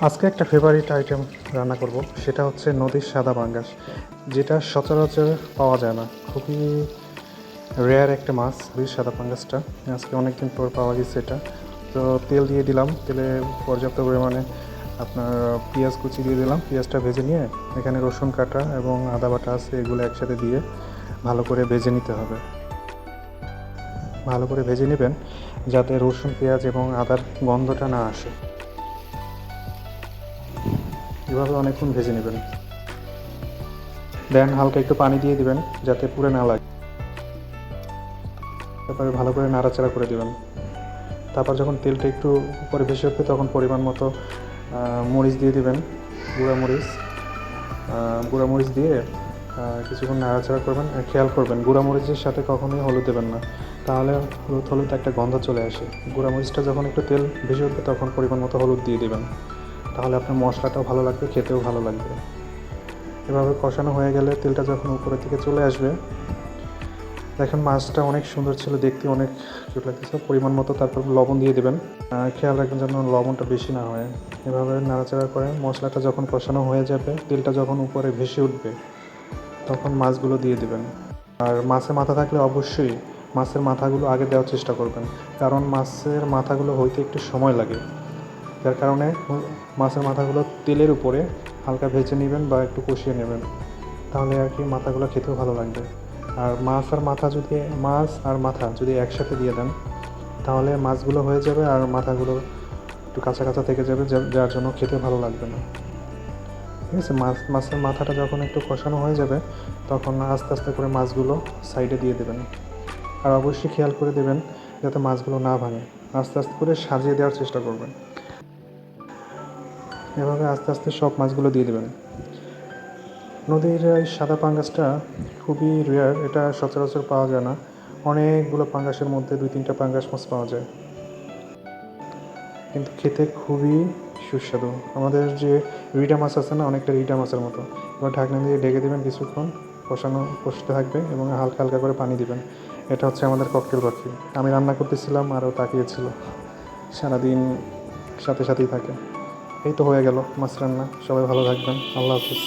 আজকে একটা favourite item রান্না করব, সেটা হচ্ছে নদীর সাদা পাঙ্গাস, যেটা সচরাচর পাওয়া যায় না। খুবই রেয়ার একটা মাছ নদীর সাদা পাঙ্গাসটা। আজকে অনেক দিন পর পাওয়া গেছে এটা। তো তেল দিয়ে দিলাম, তেলে পর্যাপ্ত পরিমাণে আপনার পেঁয়াজ কুচি দিয়ে দিলাম। পেঁয়াজটা ভেজে নিয়ে এখানে রসুন কাটা এবং আদা বাটা আছে, এগুলো একসাথে দিয়ে ভালো করে ভেজে নিতে হবে। ভালো করে ভেজে নেবেন যাতে রসুন, পেঁয়াজ এবং আদার গন্ধটা না আসে। এভাবে অনেকক্ষণ ভেজে নেবেন। দেন হালকা একটু পানি দিয়ে দিবেন যাতে পুড়ে না লাগে। তারপরে ভালো করে নাড়াচাড়া করে দেবেন। তারপর যখন তেলটা একটু উপরে ভেসে উঠবে তখন পরিমাণ মতো মরিচ দিয়ে দিবেন, গুঁড়া মরিচ। গুঁড়া মরিচ দিয়ে কিছুক্ষণ নাড়াচাড়া করবেন। খেয়াল করবেন গুঁড়া মরিচের সাথে কখনোই হলুদ দেবেন না, তাহলে হলুদ হলুদ একটা গন্ধ চলে আসে। গুঁড়া মরিচটা যখন একটু তেল ভেসে উঠবে তখন পরিমাণ মতো হলুদ দিয়ে দেবেন, তাহলে আপনার মশলাটাও ভালো লাগবে, খেতেও ভালো লাগবে। এভাবে কষানো হয়ে গেলে তেলটা যখন উপরের দিকে চলে আসবে, দেখেন মাছটা অনেক সুন্দর ছিল, দেখতে অনেক কিউট লাগতেছে। পরিমাণ মতো তারপর লবণ দিয়ে দেবেন। খেয়াল রাখবেন যেন লবণটা বেশি না হয়। এভাবে নাড়াচাড়া করে মশলাটা যখন কষানো হয়ে যাবে, তেলটা যখন উপরে ভেসে উঠবে তখন মাছগুলো দিয়ে দেবেন। আর মাছের মাথা থাকলে অবশ্যই মাছের মাথাগুলো আগে দেওয়ার চেষ্টা করবেন, কারণ মাছের মাথাগুলো হইতে একটু সময় লাগে। যার কারণে মাছের মাথাগুলো তেলের উপরে হালকা ভেজে নেবেন বা একটু কষিয়ে নেবেন, তাহলে আর কি মাথাগুলো খেতেও ভালো লাগবে। আর মাছ আর মাথা যদি একসাথে দিয়ে দেন তাহলে মাছগুলো হয়ে যাবে আর মাথাগুলো একটু কাঁচা কাঁচা থেকে যাবে, যার জন্য খেতে ভালো লাগবে না। ঠিক আছে, মাছের মাথাটা যখন একটু কষানো হয়ে যাবে তখন আস্তে আস্তে করে মাছগুলো সাইডে দিয়ে দেবেন। আর অবশ্যই খেয়াল করে দেবেন যাতে মাছগুলো না ভাঙে। আস্তে আস্তে করে সাজিয়ে দেওয়ার চেষ্টা করবেন। এভাবে আস্তে আস্তে সব মাছগুলো দিয়ে দেবেন। নদীর এই সাদা পাঙ্গাসটা খুবই রেয়ার, এটা সচরাচর পাওয়া যায় না। অনেকগুলো পাঙ্গাসের মধ্যে 2-3টা পাঙ্গাস মাছ পাওয়া যায়, কিন্তু খেতে খুবই সুস্বাদু। আমাদের যে রিটা মাছ আছে না, অনেকটা রিটা মাছের মতো। এবার ঢাকনা দিয়ে ঢেকে দেবেন, কিছুক্ষণ কষতে থাকবে এবং হালকা হালকা করে পানি দিবেন। এটা হচ্ছে আমাদের ককটেল পাখি। আমি রান্না করতেছিলাম আরও তাকিয়েছিল, সারাদিন সাথে সাথেই থাকে। এই তো হয়ে গেল মাছ রান্না। সবাই ভালো থাকবেন। আল্লাহ হাফিজ।